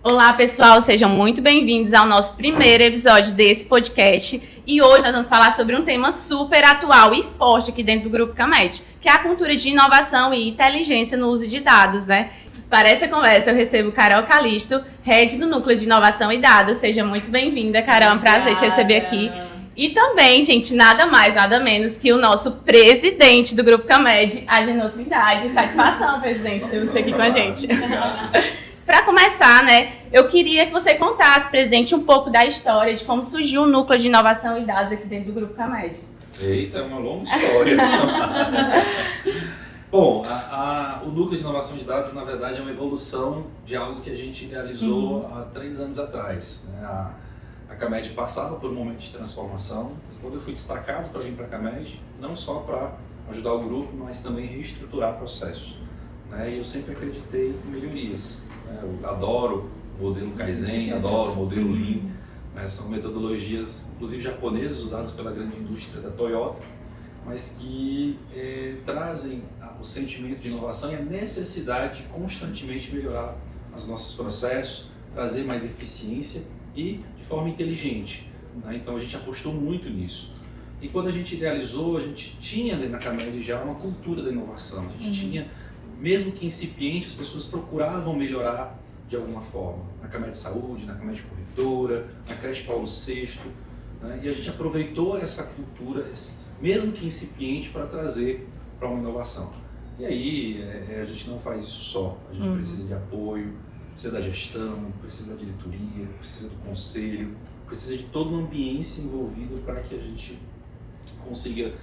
Olá, pessoal, sejam muito bem-vindos ao nosso primeiro episódio desse podcast. E hoje nós vamos falar sobre um tema super atual e forte aqui dentro do Grupo Camed, que é a cultura de inovação e inteligência no uso de dados, né? Para essa conversa, eu recebo Carol Calisto, Head do Núcleo de Inovação e Dados. Seja muito bem-vinda, Carol, é um prazer te receber aqui. E também, gente, nada mais, nada menos que o nosso presidente do Grupo Camed, Agenor Trindade. Satisfação, presidente, ter você aqui com a gente. Para começar, né, eu queria que você contasse, presidente, um pouco da história de como surgiu o Núcleo de Inovação e Dados aqui dentro do Grupo Camed. Eita, é uma longa história. Bom, o Núcleo de Inovação de Dados, na verdade, é uma evolução de algo que a gente idealizou há 3 anos atrás. Né? A Camed passava por um momento de transformação e quando eu fui destacado para vir para a Camed, não só para ajudar o grupo, mas também reestruturar processos. Né? E eu sempre acreditei em melhorias. Eu adoro o modelo Kaizen, adoro o modelo Lean, né? São metodologias, inclusive japonesas, usadas pela grande indústria da Toyota, mas que trazem o sentimento de inovação e a necessidade de constantemente melhorar os nossos processos, trazer mais eficiência e de forma inteligente. Né? Então a gente apostou muito nisso. E quando a gente idealizou, a gente tinha dentro da Camed já uma cultura da inovação, a gente tinha, mesmo que incipiente, as pessoas procuravam melhorar de alguma forma. Na Camed Saúde, na Camed Corretora, na Creche Paulo VI. Né? E a gente aproveitou essa cultura, mesmo que incipiente, para trazer para uma inovação. E aí a gente não faz isso só. A gente precisa de apoio, precisa da gestão, precisa da diretoria, precisa do conselho, precisa de toda uma ambiência envolvida para que a gente consiga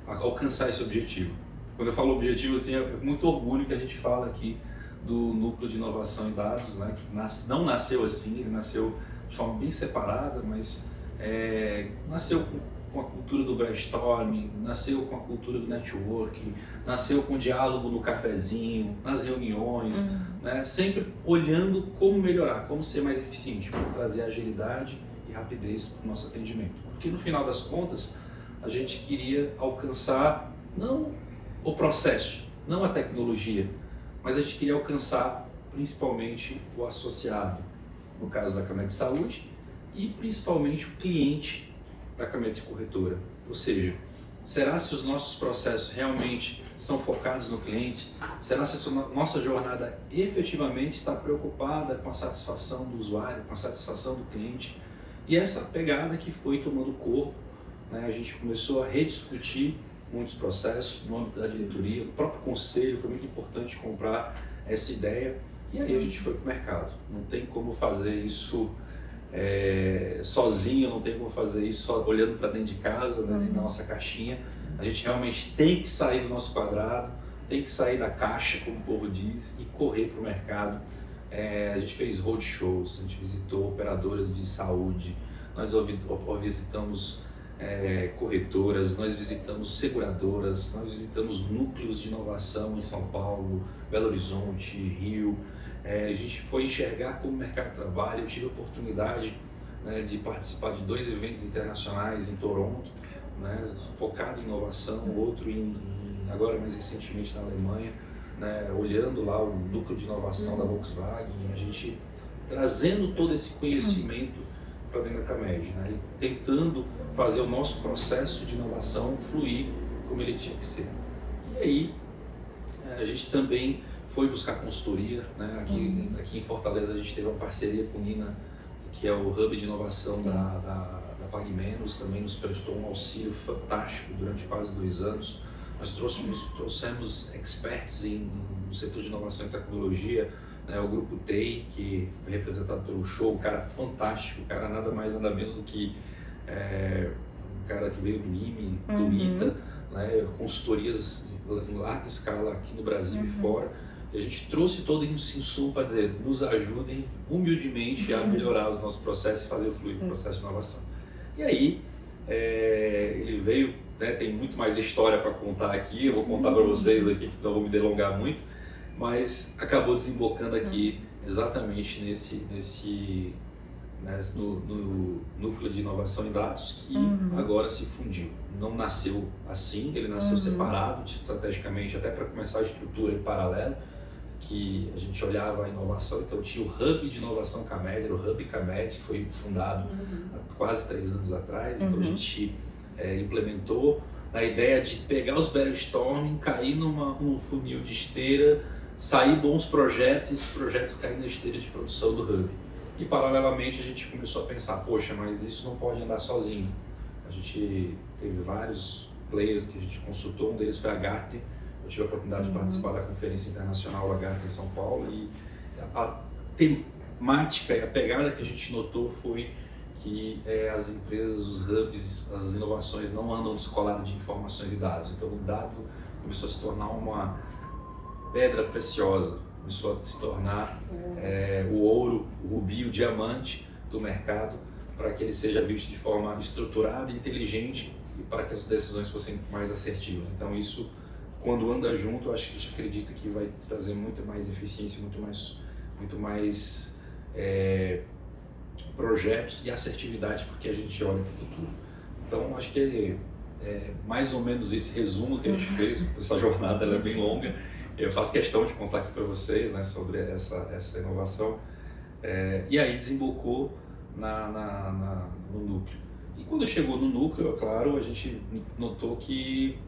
alcançar esse objetivo. Quando eu falo objetivo, assim, é muito orgulho que a gente fala aqui do Núcleo de Inovação e Dados, né, que não nasceu assim, ele nasceu de forma bem separada, mas nasceu com a cultura do brainstorming, nasceu com a cultura do networking, nasceu com o diálogo no cafezinho, nas reuniões, né, sempre olhando como melhorar, como ser mais eficiente, como trazer agilidade e rapidez para o nosso atendimento. Porque no final das contas, a gente queria alcançar não o processo, não a tecnologia, mas a gente queria alcançar principalmente o associado, no caso da Camed Saúde, e principalmente o cliente da Camed Corretora. Ou seja, será se os nossos processos realmente são focados no cliente? Será se a nossa jornada efetivamente está preocupada com a satisfação do usuário, com a satisfação do cliente? E essa pegada que foi tomando corpo, né, a gente começou a rediscutir muitos processos no âmbito da diretoria, o próprio conselho foi muito importante comprar essa ideia e aí a gente foi para o mercado. Não tem como fazer isso sozinho, não tem como fazer isso só olhando para dentro de casa, né, dentro da nossa caixinha. A gente realmente tem que sair do nosso quadrado, tem que sair da caixa, como o povo diz, e correr para o mercado. A gente fez roadshows, a gente visitou operadoras de saúde, nós visitamos corretoras, nós visitamos seguradoras, nós visitamos núcleos de inovação em São Paulo, Belo Horizonte, Rio. A gente foi enxergar como o mercado trabalha. Eu tive a oportunidade, né, de participar de 2 eventos internacionais em Toronto, né, focado em inovação, outro agora mais recentemente na Alemanha, né, olhando lá o núcleo de inovação da Volkswagen, a gente trazendo todo esse conhecimento para dentro da Camed, né, e tentando fazer o nosso processo de inovação fluir como ele tinha que ser. E aí a gente também foi buscar consultoria, né, aqui em Fortaleza a gente teve uma parceria com o Nina, que é o hub de inovação da Pague Menos, também nos prestou um auxílio fantástico durante quase 2 anos. Nós trouxemos experts no setor de inovação e tecnologia, né, o grupo TEI, que foi representado pelo Show, um cara fantástico, um cara nada mais nada menos do que um cara que veio do IME, do ITA, né, consultorias em larga escala aqui no Brasil e fora. E a gente trouxe todo esse insumo para dizer, nos ajudem humildemente a melhorar os nossos processos e fazer fluir o processo de inovação. E aí, ele veio, né, tem muito mais história para contar aqui, eu vou contar para vocês aqui, então eu vou me delongar muito, mas acabou desembocando aqui exatamente no núcleo de inovação e dados, que agora se fundiu. Não nasceu assim, ele nasceu separado estrategicamente, até para começar a estrutura em paralelo, que a gente olhava a inovação, então tinha o Hub de Inovação Camed, o Hub Camed, que foi fundado há quase 3 anos atrás, então a gente implementou a ideia de pegar os brainstorming, cair num funil de esteira, sair bons projetos e esses projetos caírem na esteira de produção do Hub. E paralelamente a gente começou a pensar, poxa, mas isso não pode andar sozinho. A gente teve vários players que a gente consultou, um deles foi a Gartner. Eu tive a oportunidade de participar da Conferência Internacional da Gartner em São Paulo e a temática e a pegada que a gente notou foi que as empresas, os hubs, as inovações não andam descoladas de informações e dados. Então o dado começou a se tornar uma pedra preciosa, começou a se tornar o ouro, o rubi, o diamante do mercado, para que ele seja visto de forma estruturada, inteligente e para que as decisões fossem mais assertivas. Então isso, quando anda junto, eu acho que a gente acredita que vai trazer muito mais eficiência, muito mais projetos e assertividade, porque a gente olha para o futuro. Então acho que é mais ou menos esse resumo que a gente fez. Essa jornada ela é bem longa. Eu faço questão de contar aqui para vocês, né, sobre essa inovação. E aí desembocou no núcleo. E quando chegou no núcleo, é claro, a gente notou que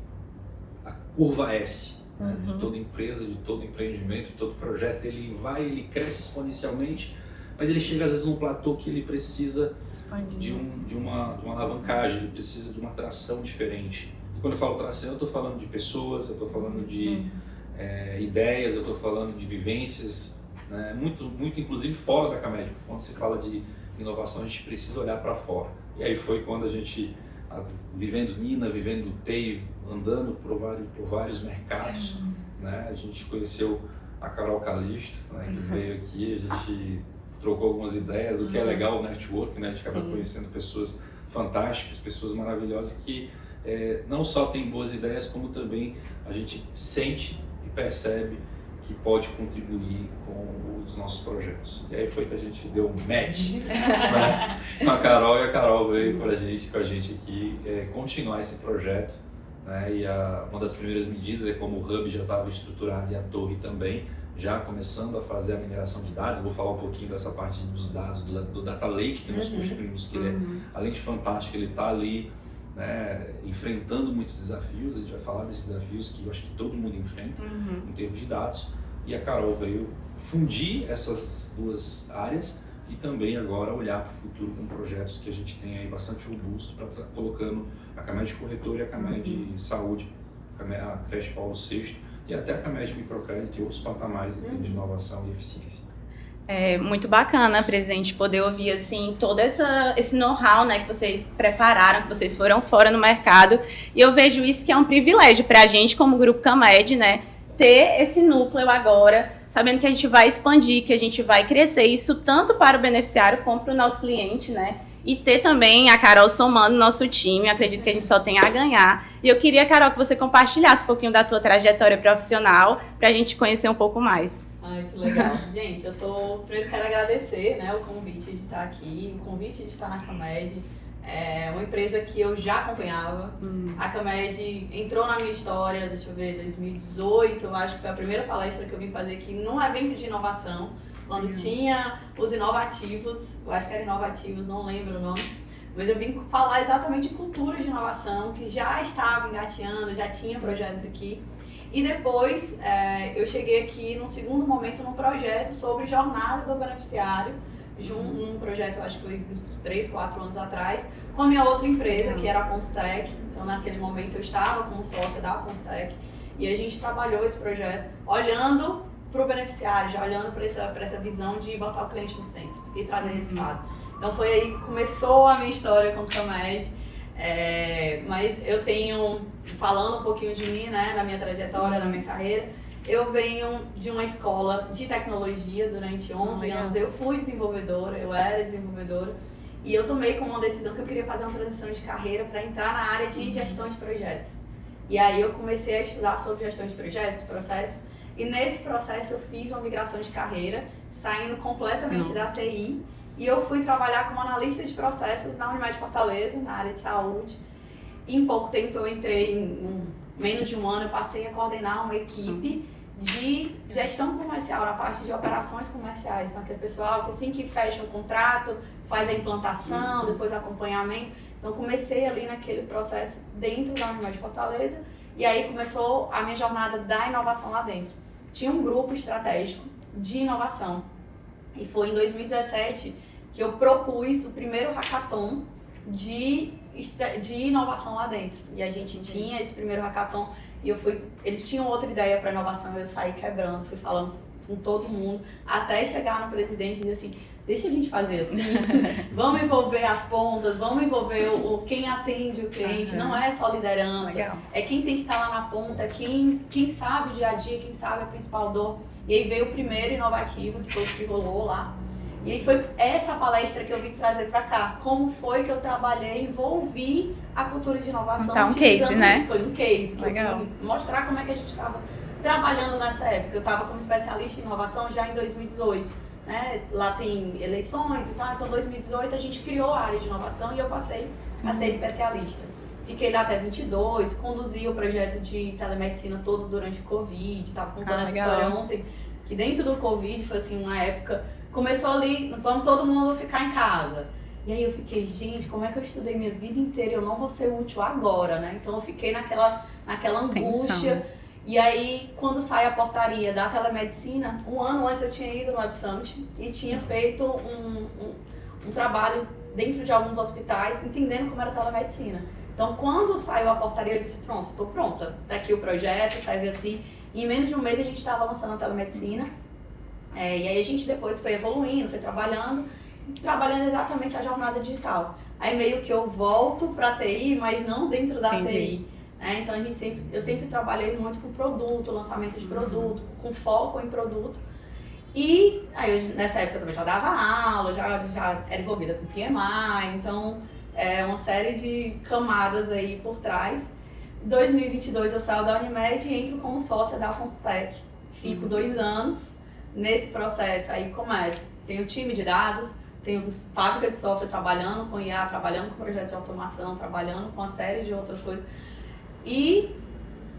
a curva S, né, de toda empresa, de todo empreendimento, de todo projeto, ele cresce exponencialmente, mas ele chega às vezes num platô que ele precisa de uma alavancagem, ele precisa de uma tração diferente. E quando eu falo tração, eu estou falando de pessoas, eu estou falando de ideias, eu estou falando de vivências, né, muito inclusive fora da Camed. Quando se fala de inovação, a gente precisa olhar para fora. E aí foi quando a gente, vivendo Nina, vivendo TEI, andando por vários mercados, né, a gente conheceu a Carol Calisto, né, que veio aqui, a gente trocou algumas ideias, o que é legal o network, né, a gente acaba conhecendo pessoas fantásticas, pessoas maravilhosas que não só têm boas ideias, como também a gente sente e percebe que pode contribuir com os nossos projetos. E aí foi que a gente deu um match, né, com a Carol, e a Carol veio com a gente aqui continuar esse projeto, né, e uma das primeiras medidas é como o Hub já estava estruturado e a torre também, já começando a fazer a mineração de dados. Eu vou falar um pouquinho dessa parte dos dados, do Data Lake que nós construímos, que além de fantástico, ele está ali, né, enfrentando muitos desafios. A gente vai falar desses desafios que eu acho que todo mundo enfrenta em termos de dados, e a Carol veio fundir essas duas áreas e também agora olhar para o futuro com projetos que a gente tem aí bastante robusto, para estar colocando a Camed Corretora e a Camed Saúde, a Creche Paulo VI e até a Camed Microcrédito e outros patamares em termos de inovação e eficiência. É muito bacana, presidente, poder ouvir assim todo esse know-how, né, que vocês prepararam, que vocês foram fora no mercado, e eu vejo isso que é um privilégio para a gente como Grupo Camed, né, ter esse núcleo agora, sabendo que a gente vai expandir, que a gente vai crescer, isso tanto para o beneficiário como para o nosso cliente, né, e ter também a Carol somando no nosso time. Acredito que a gente só tem a ganhar. E eu queria, Carol, que você compartilhasse um pouquinho da tua trajetória profissional para a gente conhecer um pouco mais. Ai, que legal. Gente, primeiro quero agradecer, né, o convite de estar aqui, o convite de estar na Camed. É uma empresa que eu já acompanhava. A Camed entrou na minha história, deixa eu ver, 2018, eu acho que foi a primeira palestra que eu vim fazer aqui num evento de inovação, quando tinha os inovativos, eu acho que era inovativos, não lembro o nome, mas eu vim falar exatamente de cultura de inovação, que já estava engateando, já tinha projetos aqui. E depois eu cheguei aqui num segundo momento num projeto sobre jornada do beneficiário, num projeto, eu acho que foi uns 3, 4 anos atrás, com a minha outra empresa, que era a Constec. Então naquele momento eu estava como sócia da Constec e a gente trabalhou esse projeto olhando para o beneficiário, já olhando para essa visão de botar o cliente no centro e trazer resultado. Então foi aí que começou a minha história com o Camed. Mas eu tenho, falando um pouquinho de mim, né, na minha trajetória, na minha carreira, eu venho de uma escola de tecnologia durante 11 anos. Eu fui desenvolvedora, eu era desenvolvedora, e eu tomei como uma decisão que eu queria fazer uma transição de carreira para entrar na área de gestão de projetos. E aí eu comecei a estudar sobre gestão de projetos, processos, e nesse processo eu fiz uma migração de carreira, saindo completamente da CI, e eu fui trabalhar como analista de processos na Unimed Fortaleza, na área de saúde. E em pouco tempo eu entrei, em menos de um ano, eu passei a coordenar uma equipe de gestão comercial, na parte de operações comerciais. Então, aquele pessoal que assim que fecha um contrato, faz a implantação, depois acompanhamento. Então, comecei ali naquele processo dentro da Unimed de Fortaleza e aí começou a minha jornada da inovação lá dentro. Tinha um grupo estratégico de inovação e foi em 2017 que eu propus o primeiro hackathon de inovação lá dentro. E a gente tinha esse primeiro hackathon e eles tinham outra ideia para inovação, eu saí quebrando, fui falando com todo mundo, até chegar no presidente e dizer assim, deixa a gente fazer assim, vamos envolver as pontas, vamos envolver quem atende o cliente, não é só liderança, Legal. É quem tem que estar lá na ponta, quem sabe o dia a dia, quem sabe a principal dor. E aí veio o primeiro inovativo, que foi o que rolou lá. E aí foi essa palestra que eu vim trazer para cá. Como foi que eu trabalhei, envolvi a cultura de inovação. Então, um case, né? Isso, foi um case. Legal. Que eu vim mostrar como é que a gente estava trabalhando nessa época. Eu estava como especialista em inovação já em 2018. Né? Lá tem eleições e tal. Então, em 2018, a gente criou a área de inovação e eu passei a ser especialista. Fiquei lá até 22, conduzi o projeto de telemedicina todo durante o Covid. Estava contando essa história ontem. Que dentro do Covid foi assim, uma época... Começou ali, quando todo mundo ficar em casa. E aí eu fiquei, gente, como é que eu estudei minha vida inteira e eu não vou ser útil agora, né? Então eu fiquei naquela angústia. Tensão. E aí, quando sai a portaria da telemedicina, um ano antes eu tinha ido no Web Summit e tinha feito um trabalho dentro de alguns hospitais, entendendo como era a telemedicina. Então, quando saiu a portaria, eu disse, pronto, estou pronta. Tá aqui o projeto, saiu assim. E em menos de um mês a gente estava lançando a telemedicina. E aí a gente depois foi evoluindo, foi trabalhando exatamente a jornada digital. Aí meio que eu volto para a TI, mas não dentro da TI. Então eu sempre trabalhei muito com produto, lançamento de produto, com foco em produto. E aí nessa época eu também já dava aula, já era envolvida com PMI, então uma série de camadas aí por trás. Em 2022 eu saio da Unimed e entro como sócia da Alconstec. Fico 2 anos. Nesse processo, aí começa, tem o time de dados, tem as fábricas de software trabalhando com IA, trabalhando com projetos de automação, trabalhando com uma série de outras coisas. E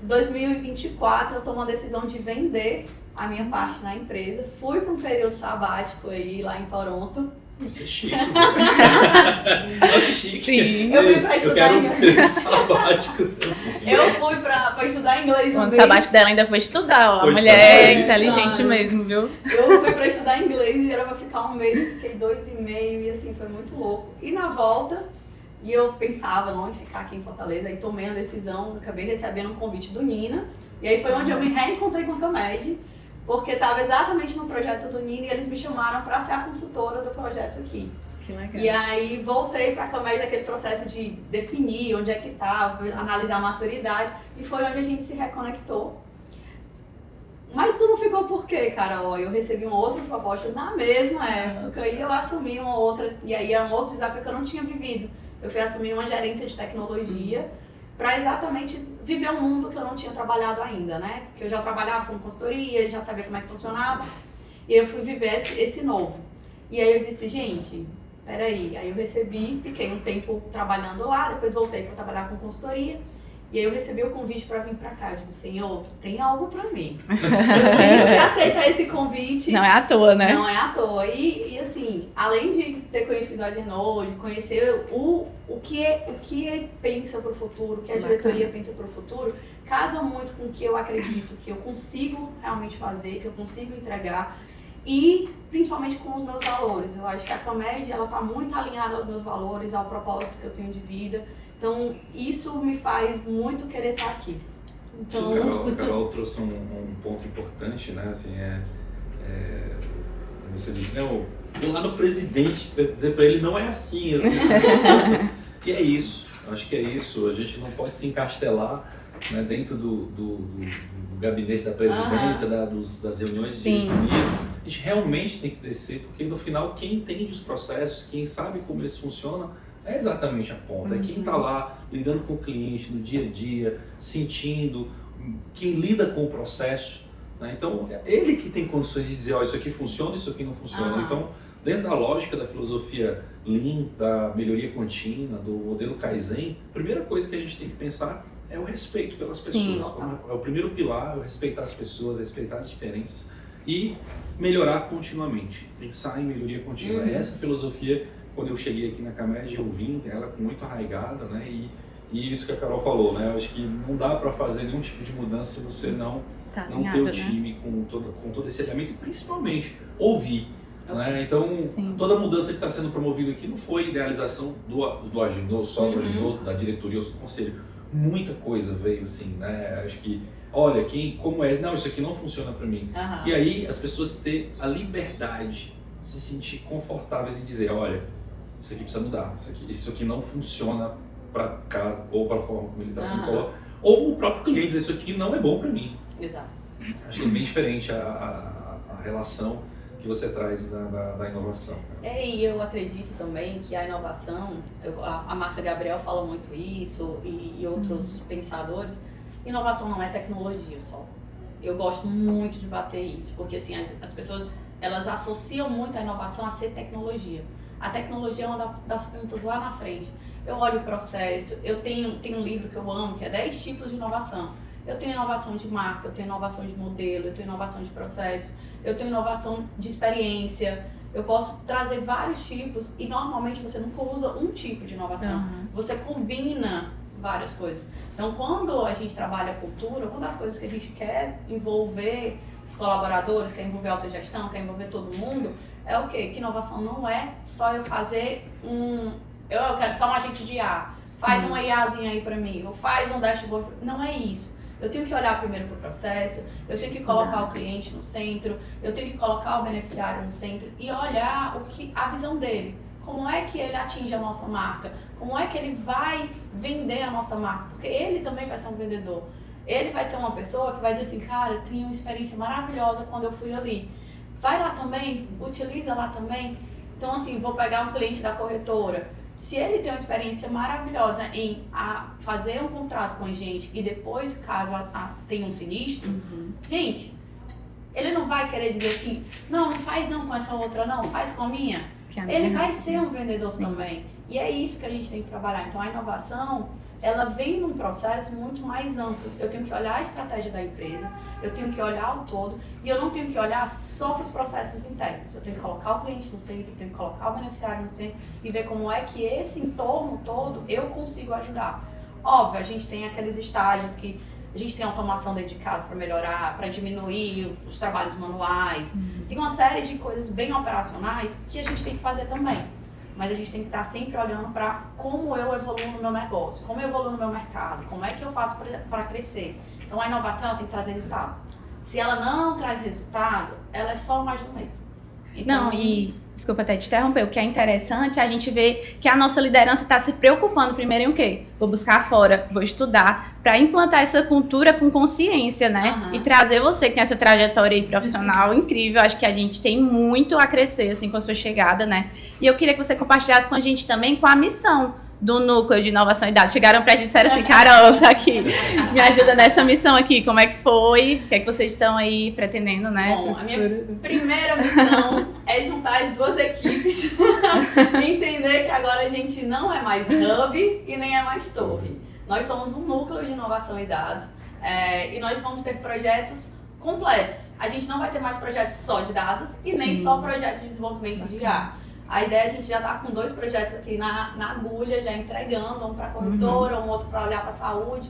em 2024 eu tomo a decisão de vender a minha parte na empresa. Fui para um período sabático aí lá em Toronto. Você é chique. Chique. Sim. Eu fui para estudar inglês. Sabático. Eu fui para estudar inglês. O sabático dela ainda foi estudar, ó. A mulher é inteligente mesmo, viu? Eu fui para estudar inglês e era para ficar 1 mês e fiquei 2,5 e assim, foi muito louco. E na volta, e eu pensava não em ficar aqui em Fortaleza, aí tomei a decisão, acabei recebendo um convite do Nina. E aí foi onde eu me reencontrei com a Camed. Porque estava exatamente no projeto do Nina e eles me chamaram para ser a consultora do projeto aqui. Que legal. E aí voltei para a Camed naquele processo de definir onde é que estava, analisar a maturidade. E foi onde a gente se reconectou. Mas tu não ficou por quê, Carol? Eu recebi uma outra proposta na mesma época e eu assumi uma outra. E aí era um outro desafio que eu não tinha vivido. Eu fui assumir uma gerência de tecnologia para exatamente viver um mundo que eu não tinha trabalhado ainda, né? Porque eu já trabalhava com consultoria, já sabia como é que funcionava. E eu fui viver esse novo. E aí eu disse, gente, peraí. Aí eu recebi, fiquei um tempo trabalhando lá, depois voltei para trabalhar com consultoria. E aí eu recebi o convite para vir para cá. Eu disse, Senhor, tem algo para mim. Eu tenho que aceitar esse convite. Não é à toa, né? Não é à toa. E assim, além de ter conhecido a Genô, de conhecer o que pensa para o futuro, o que a diretoria pensa para o futuro, casa muito com o que eu acredito, que eu consigo realmente fazer, que eu consigo entregar. E principalmente com os meus valores. Eu acho que a Camed, ela está muito alinhada aos meus valores, ao propósito que eu tenho de vida. Então, isso me faz muito querer estar aqui. Então... A Carol trouxe um ponto importante, né? Assim, você disse, não, vou lá no presidente dizer para ele, não é assim. E é isso, acho que é isso. A gente não pode se encastelar, né, dentro do gabinete da presidência, das reuniões de diretoria. A gente realmente tem que descer, porque no final quem entende os processos, quem sabe como eles funcionam, é exatamente a ponta. É quem está lá lidando com o cliente no dia a dia, sentindo, quem lida com o processo. Né? Então, é ele que tem condições de dizer, ó, isso aqui funciona, isso aqui não funciona. Então, dentro da lógica da filosofia Lean, da melhoria contínua, do modelo Kaizen, a primeira coisa que a gente tem que pensar é o respeito pelas Sim. pessoas. É o primeiro pilar, é respeitar as pessoas, respeitar as diferenças e melhorar continuamente, pensar em melhoria contínua. Essa filosofia, quando eu cheguei aqui na Camed, eu vim ela com muito arraigada, né? E isso que a Carol falou, né? Eu acho que não dá para fazer nenhum tipo de mudança se você não ter o time, né? com todo esse alinhamento, e principalmente ouvir. Né? Então, toda mudança que está sendo promovida aqui não foi idealização do Aginoso, só do Aginoso, da diretoria ou do conselho. Muita coisa veio assim, né? Acho que, olha, como é, não, isso aqui não funciona para mim. E aí as pessoas ter a liberdade, se sentir confortáveis em dizer, olha, isso aqui precisa mudar, isso aqui não funciona para cá ou para a forma como ele está sendo colocado. Ou o próprio cliente dizer, isso aqui não é bom para mim. Exato. Acho que é bem diferente a relação que você traz da inovação. E eu acredito também que a inovação, a Marta Gabriel fala muito isso e outros pensadores, inovação não é tecnologia só. Eu gosto muito de bater isso, porque assim, as pessoas elas associam muito a inovação a ser tecnologia. A tecnologia é uma das pontas lá na frente. Eu olho o processo, eu tenho um livro que eu amo, que é 10 tipos de inovação. Eu tenho inovação de marca, eu tenho inovação de modelo, eu tenho inovação de processo, eu tenho inovação de experiência. Eu posso trazer vários tipos e normalmente você nunca usa um tipo de inovação. Você combina várias coisas. Então, quando a gente trabalha a cultura, uma das coisas que a gente quer envolver os colaboradores, quer envolver a autogestão, quer envolver todo mundo, é o quê? Que inovação não é só eu fazer eu quero só um agente de IA, faz uma IAzinha aí pra mim, ou faz um dashboard. Não é isso. Eu tenho que olhar primeiro para o processo, eu tenho que colocar o cliente no centro, eu tenho que colocar o beneficiário no centro e olhar a visão dele. Como é que ele atinge a nossa marca? Como é que ele vai vender a nossa marca? Porque ele também vai ser um vendedor. Ele vai ser uma pessoa que vai dizer assim, cara, eu tinha uma experiência maravilhosa quando eu fui ali. Vai lá também, utiliza lá também. Então assim, vou pegar um cliente da corretora. Se ele tem uma experiência maravilhosa em fazer um contrato com a gente e depois, caso tenha um sinistro, gente, ele não vai querer dizer assim, não faz não com essa outra não, faz com a minha. Ele vai ser um vendedor também. E é isso que a gente tem que trabalhar. Então a inovação, ela vem num processo muito mais amplo. Eu tenho que olhar a estratégia da empresa, eu tenho que olhar o todo e eu não tenho que olhar só para os processos internos. Eu tenho que colocar o cliente no centro, eu tenho que colocar o beneficiário no centro e ver como é que esse entorno todo eu consigo ajudar. Óbvio, a gente tem aqueles estágios que a gente tem automação dentro de casa para melhorar, para diminuir os trabalhos manuais. Tem uma série de coisas bem operacionais que a gente tem que fazer também. Mas a gente tem que estar sempre olhando para como eu evoluo no meu negócio, como eu evoluo no meu mercado, como é que eu faço para crescer. Então a inovação ela tem que trazer resultado. Se ela não traz resultado, ela é só mais do mesmo. Então, desculpa até te interromper, o que é interessante é a gente ver que a nossa liderança está se preocupando primeiro em o quê? Vou buscar fora, vou estudar, para implantar essa cultura com consciência, né? E trazer você que tem essa trajetória aí profissional incrível. Acho que a gente tem muito a crescer, assim, com a sua chegada, né? E eu queria que você compartilhasse com a gente também com a missão do Núcleo de Inovação e Dados. Chegaram pra gente e disseram assim, Carol, tá aqui, me ajuda nessa missão aqui, como é que foi? O que é que vocês estão aí pretendendo, né? Bom, a minha primeira missão é juntar as duas equipes e entender que agora a gente não é mais hub e nem é mais torre. Nós somos um Núcleo de Inovação e Dados e nós vamos ter projetos completos. A gente não vai ter mais projetos só de dados e nem só projetos de desenvolvimento de IA. A ideia é a gente já tá com 2 projetos aqui na agulha, já entregando, um para a corretora, um outro para olhar para a saúde,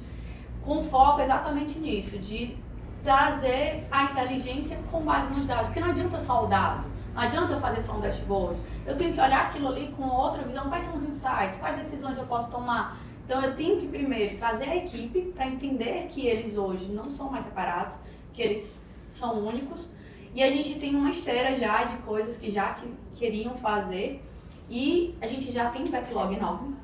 com foco exatamente nisso, de trazer a inteligência com base nos dados. Porque não adianta só o dado, não adianta eu fazer só um dashboard. Eu tenho que olhar aquilo ali com outra visão, quais são os insights, quais decisões eu posso tomar. Então eu tenho que primeiro trazer a equipe para entender que eles hoje não são mais separados, que eles são únicos. E a gente tem uma esteira já de coisas que já queriam fazer e a gente já tem um backlog enorme,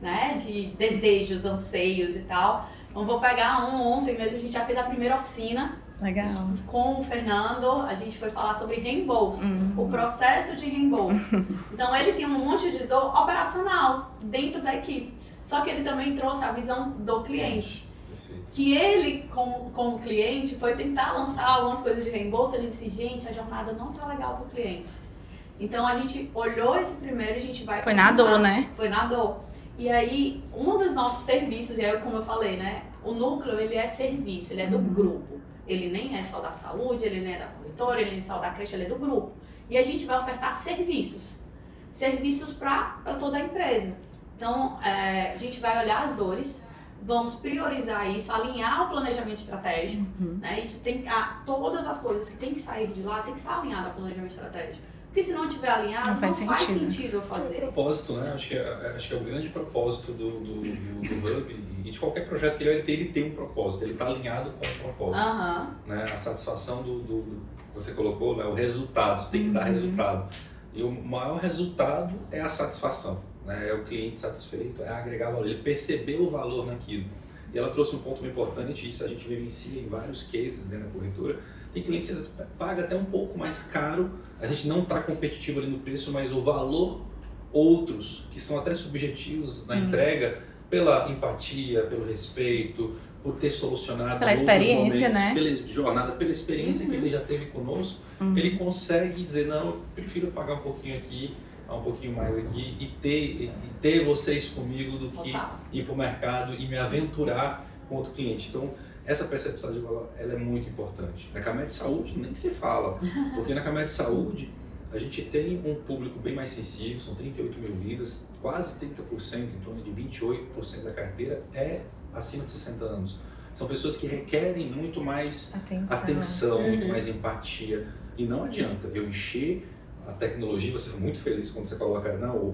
né, de desejos, anseios e tal. Então vou pegar ontem mesmo, a gente já fez a primeira oficina. Legal. Com o Fernando, a gente foi falar sobre reembolso, o processo de reembolso. Então ele tem um monte de dor operacional dentro da equipe, só que ele também trouxe a visão do cliente. Que ele, como cliente, foi tentar lançar algumas coisas de reembolso, ele disse, gente, a jornada não tá legal pro cliente. Então a gente olhou esse primeiro e a gente vai... Foi na dor, né? Foi na dor. E aí, um dos nossos serviços, e aí como eu falei, né? O núcleo, ele é serviço, ele é do grupo. Ele nem é só da saúde, ele nem é da corretora, ele nem é só da creche, ele é do grupo. E a gente vai ofertar serviços. Serviços para toda a empresa. Então, a gente vai olhar as dores, vamos priorizar isso, alinhar o planejamento estratégico. Né? Isso tem, todas as coisas que tem que sair de lá tem que estar alinhado ao planejamento estratégico. Porque se não estiver alinhado, não faz sentido eu fazer. É o propósito, né? Acho que é o grande propósito do Hub e de qualquer projeto que ele tem um propósito, ele está alinhado com o propósito. Né? A satisfação você colocou, né? O resultado, você tem que dar resultado. E o maior resultado é a satisfação, né? É o cliente satisfeito, é agregar valor, ele percebeu o valor naquilo. E ela trouxe um ponto muito importante, isso a gente vivencia em vários cases dentro da corretora. Tem cliente que às vezes paga até um pouco mais caro, a gente não está competitivo ali no preço, mas o valor, outros, que são até subjetivos na entrega, pela empatia, pelo respeito, por ter solucionado pela experiência, momentos, né? pela jornada, pela experiência que ele já teve conosco, ele consegue dizer, não, eu prefiro pagar um pouquinho aqui, um pouquinho mais aqui e ter vocês comigo do que ir para o mercado e me aventurar com outro cliente. Então, essa percepção de valor, ela é muito importante. Na Camed Saúde nem se fala, porque na Camed Saúde a gente tem um público bem mais sensível, são 38 mil vidas, quase 30%, em torno de 28% da carteira é acima de 60 anos. São pessoas que requerem muito mais atenção, muito mais empatia. E não adianta eu encher a tecnologia, você foi muito feliz quando você coloca, não,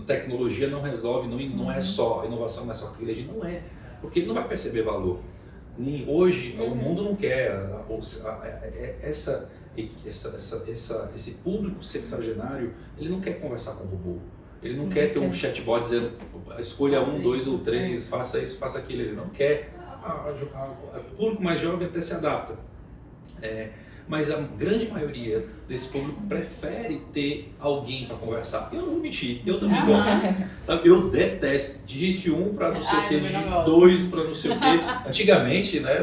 tecnologia não resolve, não é só, inovação não é só tecnologia, não é, porque ele não vai perceber valor. Hoje, o mundo não quer esse público sexagenário, ele não quer conversar com o robô. Ele não quer ter um chatbot dizendo, escolha 1, 2 ou 3, faça isso, faça aquilo. Ele não quer. O público mais jovem até se adapta. Mas a grande maioria desse público prefere ter alguém para conversar. Eu não vou mentir, eu também gosto. Sabe? Eu detesto. Digite 1 para não sei o que, digite 2 para não sei o que. Antigamente, né,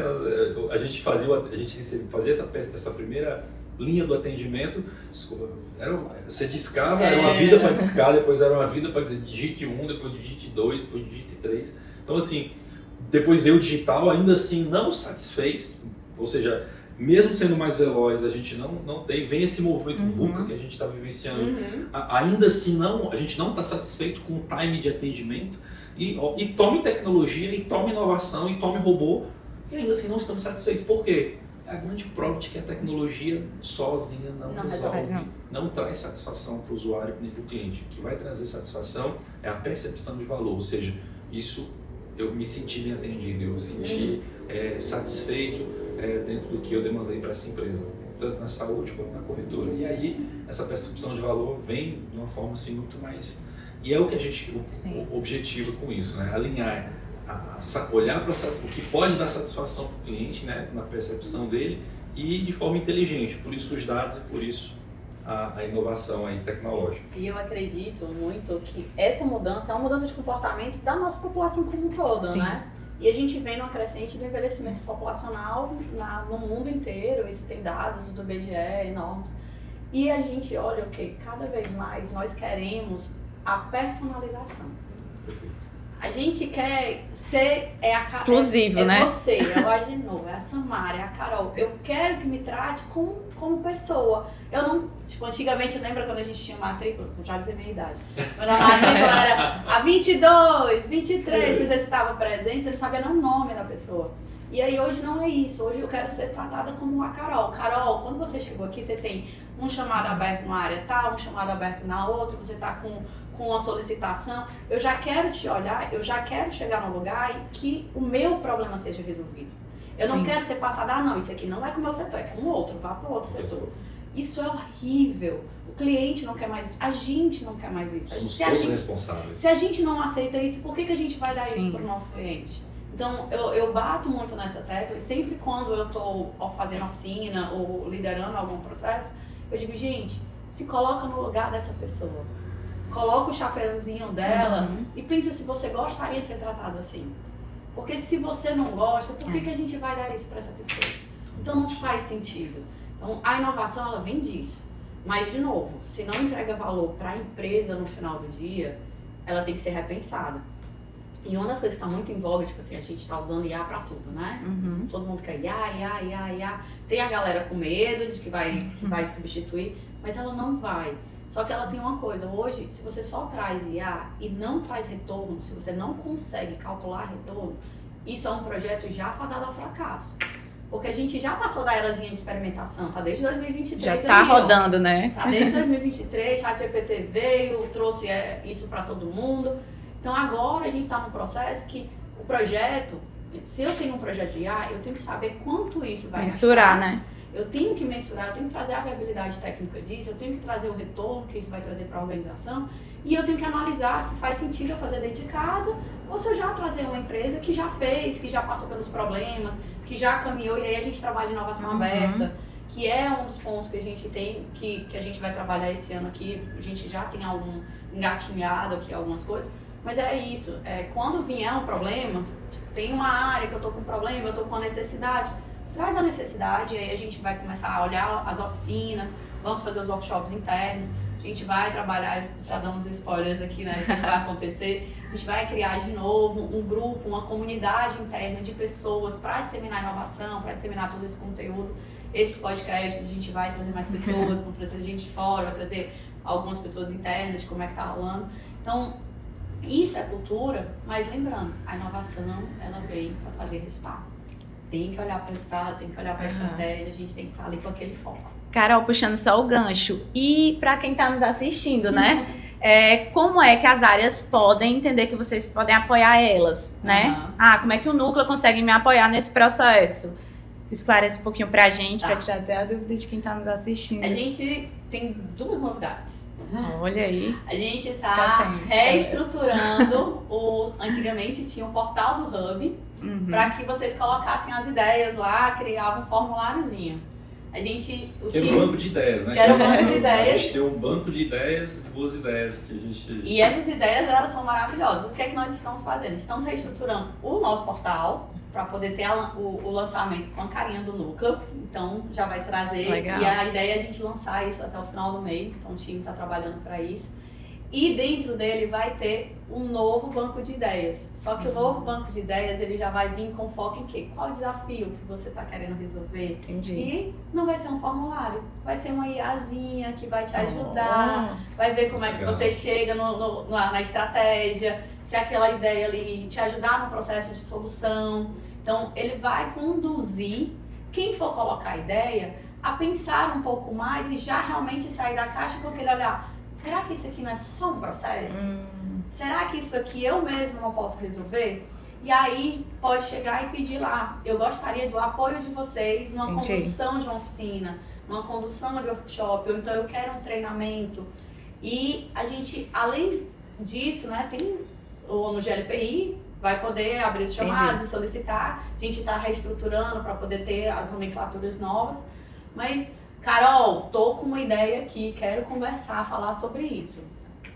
a gente fazia essa primeira linha do atendimento, você discava, era uma vida para discar, depois era uma vida para dizer digite 1, depois digite 2, depois digite 3. Então assim, depois veio o digital, ainda assim não satisfez, ou seja, mesmo sendo mais veloz, a gente não tem, vem esse movimento VUCA que a gente está vivenciando, ainda assim a gente não está satisfeito com o time de atendimento e tome tecnologia, e tome inovação, e tome robô, e ainda assim não estamos satisfeitos. Por quê? É a grande prova de que a tecnologia sozinha não resolve, não traz satisfação para o usuário nem para o cliente. O que vai trazer satisfação é a percepção de valor, ou seja, isso eu me senti bem atendido, eu me senti satisfeito dentro do que eu demandei para essa empresa, tanto na saúde quanto na corretora. E aí essa percepção de valor vem de uma forma assim muito mais... E é o que a gente, o objetivo com isso, né? Alinhar, olhar para o que pode dar satisfação para o cliente, né? Na percepção dele e de forma inteligente. Por isso os dados e por isso a inovação aí tecnológica. E eu acredito muito que essa mudança é uma mudança de comportamento da nossa população como um todo, né? E a gente vem numa crescente do envelhecimento populacional no mundo inteiro, isso tem dados do IBGE enormes. E a gente olha o que cada vez mais nós queremos a personalização. Perfeito. A gente quer ser exclusivo, né? É você, é o Agenor, é a Samara, é a Carol. Eu quero que me trate como pessoa. Eu não, tipo, antigamente, lembra quando a gente tinha matrícula? Eu já dizia minha idade. Quando a matrícula era a 22, 23, você estava presente, você não sabia nem o nome da pessoa. E aí hoje não é isso, hoje eu quero ser tratada como a Carol. Carol, quando você chegou aqui, você tem um chamado aberto numa área tal, um chamado aberto na outra, você está com uma solicitação, eu já quero te olhar, eu já quero chegar no lugar e que o meu problema seja resolvido. Eu não quero ser passada, não, isso aqui não é com o meu setor, é com o outro, vá para o outro setor. Isso é horrível. O cliente não quer mais isso, a gente não quer mais isso. Somos todos responsáveis. Se a gente não aceita isso, por que a gente vai dar isso para o nosso cliente? Então, eu bato muito nessa tecla e sempre quando eu estou fazendo oficina ou liderando algum processo, eu digo, gente, se coloca no lugar dessa pessoa. Coloca o chapéuzinho dela e pensa se você gostaria de ser tratado assim. Porque se você não gosta, por que a gente vai dar isso para essa pessoa? Então não faz sentido. Então a inovação ela vem disso. Mas de novo, se não entrega valor para a empresa no final do dia, ela tem que ser repensada. E uma das coisas que está muito em voga, tipo assim, a gente está usando IA para tudo, né? Uhum. Todo mundo quer IA. Tem a galera com medo de que vai substituir, mas ela não vai. Só que ela tem uma coisa, hoje, se você só traz IA e não traz retorno, se você não consegue calcular retorno, isso é um projeto já fadado ao fracasso. Porque a gente já passou da erazinha de experimentação, tá desde 2023. Já tá rodando, né? Tá desde 2023, ChatGPT veio, trouxe isso para todo mundo. Então agora a gente está num processo que o projeto, se eu tenho um projeto de IA, eu tenho que saber quanto isso vai mensurar, gastar. né? Eu tenho que mensurar, eu tenho que trazer a viabilidade técnica disso, eu tenho que trazer o retorno que isso vai trazer para a organização e eu tenho que analisar se faz sentido eu fazer dentro de casa ou se eu já trazer uma empresa que já fez, que já passou pelos problemas, que já caminhou, e aí a gente trabalha inovação aberta, que é um dos pontos que a gente tem, que a gente vai trabalhar esse ano aqui. A gente já tem algum engatinhado aqui, algumas coisas, mas é isso, quando vier um problema, tem uma área que eu tô com problema, eu tô com a necessidade, traz a necessidade, e aí a gente vai começar a olhar as oficinas, vamos fazer os workshops internos, a gente vai trabalhar, já dando uns spoilers aqui, né, do que vai acontecer, a gente vai criar de novo um grupo, uma comunidade interna de pessoas para disseminar inovação, para disseminar todo esse conteúdo. Esses podcasts a gente vai trazer mais pessoas, vamos trazer gente de fora, vai trazer algumas pessoas internas de como é que tá rolando. Então, isso é cultura, mas lembrando, a inovação, ela vem para trazer resultado. Tem que olhar para o resultado, tem que olhar para a estratégia, a gente tem que estar ali com aquele foco. Carol, puxando só o gancho. E para quem está nos assistindo, né? Como é que as áreas podem entender que vocês podem apoiar elas, né? Como é que o núcleo consegue me apoiar nesse processo? Esclarece um pouquinho pra gente, para tirar até a dúvida de quem está nos assistindo. A gente tem duas novidades. Olha aí. A gente está reestruturando antigamente tinha um portal do Hub, para que vocês colocassem as ideias lá, criavam um formuláriozinho. A gente... Que era um banco de ideias, né? Que era um banco de ideias. A gente tem um banco de ideias, boas ideias que a gente... E essas ideias, elas são maravilhosas. O que é que nós estamos fazendo? Estamos reestruturando o nosso portal para poder ter o lançamento com a carinha do núcleo. Então, já vai trazer. Legal. E a ideia é a gente lançar isso até o final do mês. Então, o time está trabalhando para isso. E dentro dele vai ter um novo banco de ideias. Só que o novo banco de ideias, ele já vai vir com foco em quê? Qual o desafio que você está querendo resolver? Entendi. E não vai ser um formulário, vai ser uma IAzinha que vai te ajudar, vai ver como é que você chega na estratégia, se aquela ideia ali te ajudar no processo de solução. Então, ele vai conduzir quem for colocar a ideia a pensar um pouco mais e já realmente sair da caixa com aquele olhar. Será que isso aqui não é só um processo? Será que isso aqui eu mesmo não posso resolver? E aí pode chegar e pedir lá, eu gostaria do apoio de vocês numa condução de uma oficina, numa condução de workshop, ou então eu quero um treinamento. E a gente, além disso, né, tem no GLPI, vai poder abrir os chamados e solicitar. A gente está reestruturando para poder ter as nomenclaturas novas. Mas, Carol, tô com uma ideia aqui, quero conversar, falar sobre isso.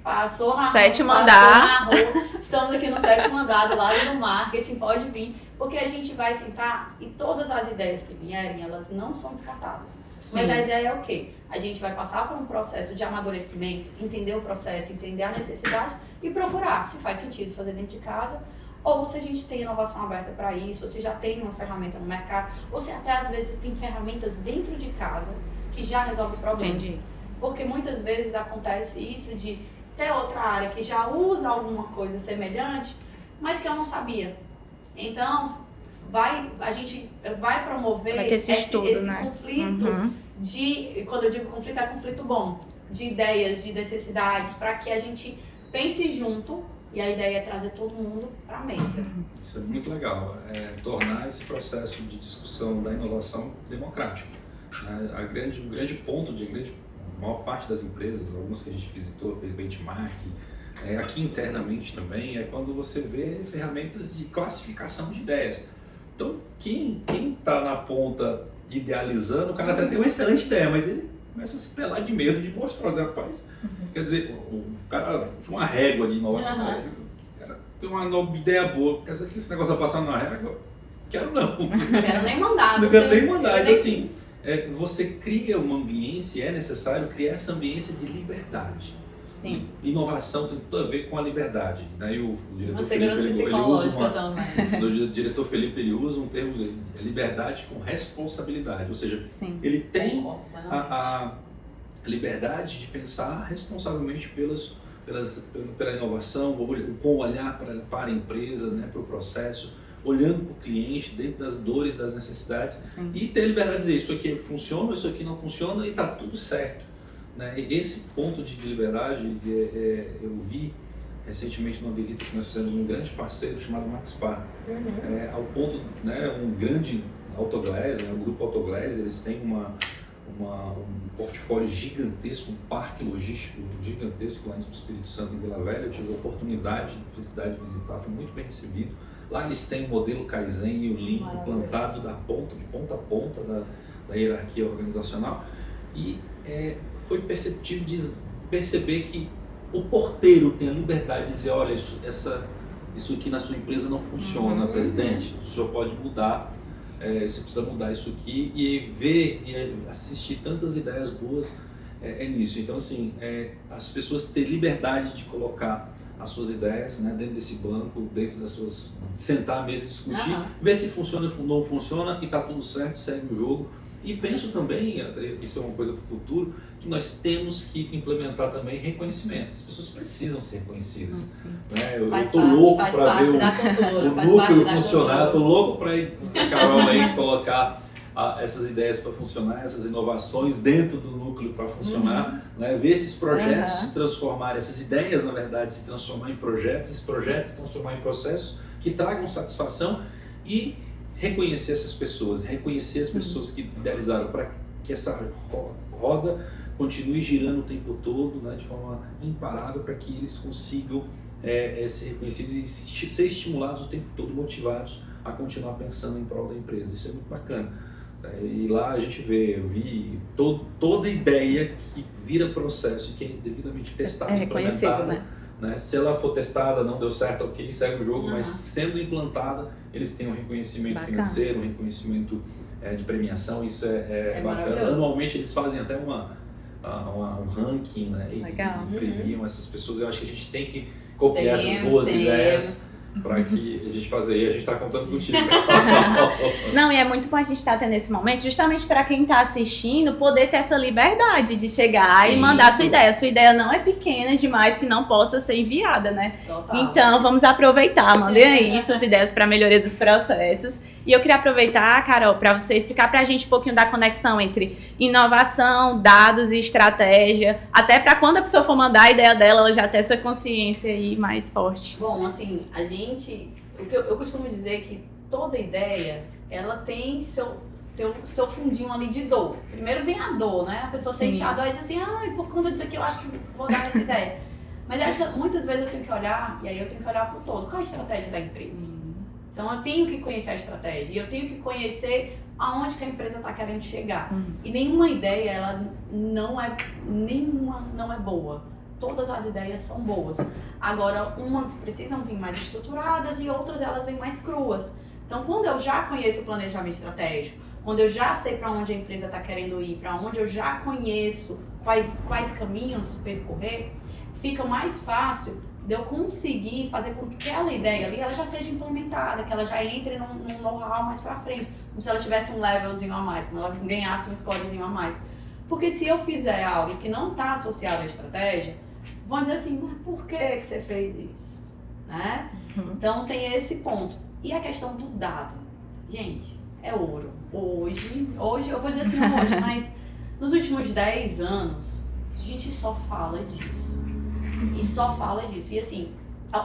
Passou na sétimo rua, andar. na rua, estamos aqui no 7º andar, do lado do marketing, pode vir, porque a gente vai sentar e todas as ideias que vierem, elas não são descartadas. Sim. Mas a ideia é o quê? A gente vai passar por um processo de amadurecimento, entender o processo, entender a necessidade e procurar se faz sentido fazer dentro de casa, ou se a gente tem inovação aberta para isso, ou se já tem uma ferramenta no mercado, ou se até às vezes tem ferramentas dentro de casa que já resolve o problema. Entendi. Porque muitas vezes acontece isso de ter outra área que já usa alguma coisa semelhante, mas que eu não sabia. Então, a gente vai promover esse estudo, né? conflito quando eu digo conflito, é conflito bom, de ideias, de necessidades, para que a gente pense junto, e a ideia é trazer todo mundo para a mesa. Isso é muito legal, tornar esse processo de discussão da inovação democrático. O grande ponto a maior parte das empresas, algumas que a gente visitou, fez benchmark, aqui internamente também, é quando você vê ferramentas de classificação de ideias. Então, quem está na ponta idealizando, o cara até tem uma excelente ideia, mas ele começa a se pelar de medo de mostrar, rapaz. Quer dizer, o cara tinha uma régua de inovação, o cara tem uma ideia boa, esse negócio de passar na régua, quero não. Não quero nem mandar. Não quero nem mandar, então assim... você cria uma ambiência, é necessário criar essa ambiência de liberdade. Sim. Inovação tem tudo a ver com a liberdade, né? E o diretor Uma segurança psicológica também. O diretor Felipe, ele usa um termo de liberdade com responsabilidade, ou seja, Sim. ele tem a liberdade de pensar responsavelmente pela inovação, com olhar para a empresa, né, para o processo, olhando para o cliente, dentro das dores, das necessidades. Sim. E ter a liberdade de dizer isso aqui funciona, isso aqui não funciona e está tudo certo. Né? E esse ponto de liberdade eu vi recentemente numa visita que nós fizemos um grande parceiro chamado Maxpar. Ao ponto, né, um grande Autoglass, né, o grupo Autoglass, eles têm um portfólio gigantesco, um parque logístico gigantesco lá no Espírito Santo, em Vila Velha. Eu tive a oportunidade, a felicidade de visitar, foi muito bem recebido. Lá eles têm o modelo Kaizen e o Lean implantado de ponta a ponta da hierarquia organizacional. E foi perceptível de perceber que o porteiro tem a liberdade de dizer, olha, isso aqui na sua empresa não funciona, presidente, o senhor pode mudar, você precisa mudar isso aqui, e ver e assistir tantas ideias boas nisso. Então, assim, as pessoas têm liberdade de colocar as suas ideias, né, dentro desse banco, dentro das suas... sentar à mesa e discutir, ver se funciona ou não funciona, e está tudo certo, segue o jogo. E penso também, isso é uma coisa para o futuro, que nós temos que implementar também reconhecimento. As pessoas precisam ser reconhecidas. Né? Eu estou louco para ver o núcleo funcionar, estou louco para a Carol aí colocar essas ideias para funcionar, essas inovações dentro do núcleo para funcionar, né? Ver esses projetos se transformarem, essas ideias, na verdade, se transformar em projetos, esses projetos se transformar em processos que tragam satisfação e reconhecer essas pessoas, reconhecer as pessoas que idealizaram para que essa roda continue girando o tempo todo, né, de forma imparável, para que eles consigam ser reconhecidos e ser estimulados o tempo todo, motivados a continuar pensando em prol da empresa. Isso é muito bacana. E lá a gente eu vi toda ideia que vira processo e que é devidamente testada e implementada. Né? Se ela for testada, não deu certo, ok, segue o jogo, mas sendo implantada, eles têm um reconhecimento financeiro, um reconhecimento de premiação, isso é bacana. Anualmente eles fazem até um ranking, né? E premiam essas pessoas. Eu acho que a gente tem que copiar essas boas ideias para que a gente fazer. E a gente está contando contigo. Não, e é muito bom a gente estar tendo esse momento, justamente para quem está assistindo poder ter essa liberdade de chegar e mandar sua ideia. Sua ideia não é pequena demais que não possa ser enviada, né? Total. Então, vamos aproveitar, mandem aí suas ideias para melhoria dos processos. E eu queria aproveitar, Carol, para você explicar para a gente um pouquinho da conexão entre inovação, dados e estratégia, até para quando a pessoa for mandar a ideia dela, ela já ter essa consciência aí mais forte. Bom, assim, o que eu costumo dizer é que toda ideia, ela tem seu fundinho ali de dor. Primeiro vem a dor, né? A pessoa sente a dor e diz assim, por conta disso aqui eu acho que vou dar essa ideia. Mas muitas vezes eu tenho que olhar, e aí eu tenho que olhar para o todo. Qual é a estratégia da empresa? Então eu tenho que conhecer a estratégia, e eu tenho que conhecer aonde que a empresa está querendo chegar. E nenhuma ideia, ela não é boa. Todas as ideias são boas. Agora, umas precisam vir mais estruturadas e outras elas vêm mais cruas. Então, quando eu já conheço o planejamento estratégico, quando eu já sei para onde a empresa está querendo ir, para onde eu já conheço quais caminhos percorrer, fica mais fácil de eu conseguir fazer com que aquela ideia ali ela já seja implementada, que ela já entre num know-how mais para frente, como se ela tivesse um levelzinho a mais, como ela ganhasse um scorezinho a mais. Porque se eu fizer algo que não está associado à estratégia, vão dizer assim, mas por que você fez isso? Né? Então tem esse ponto. E a questão do dado. Gente, é ouro. Hoje eu vou dizer assim hoje, mas nos últimos 10 anos, a gente só fala disso. E só fala disso. E assim,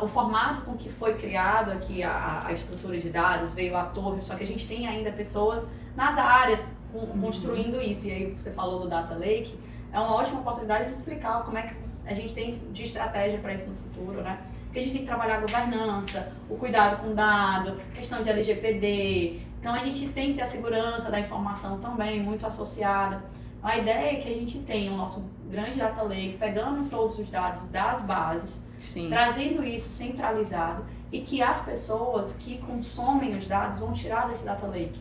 o formato com que foi criado aqui a estrutura de dados veio à torre, só que a gente tem ainda pessoas nas áreas construindo isso. E aí você falou do Data Lake, é uma ótima oportunidade de explicar como é que a gente tem de estratégia para isso no futuro, né? Porque a gente tem que trabalhar a governança, o cuidado com o dado, questão de LGPD. Então a gente tem que ter a segurança da informação também, muito associada. A ideia é que a gente tenha o nosso grande data lake, pegando todos os dados das bases, trazendo isso centralizado e que as pessoas que consomem os dados vão tirar desse data lake.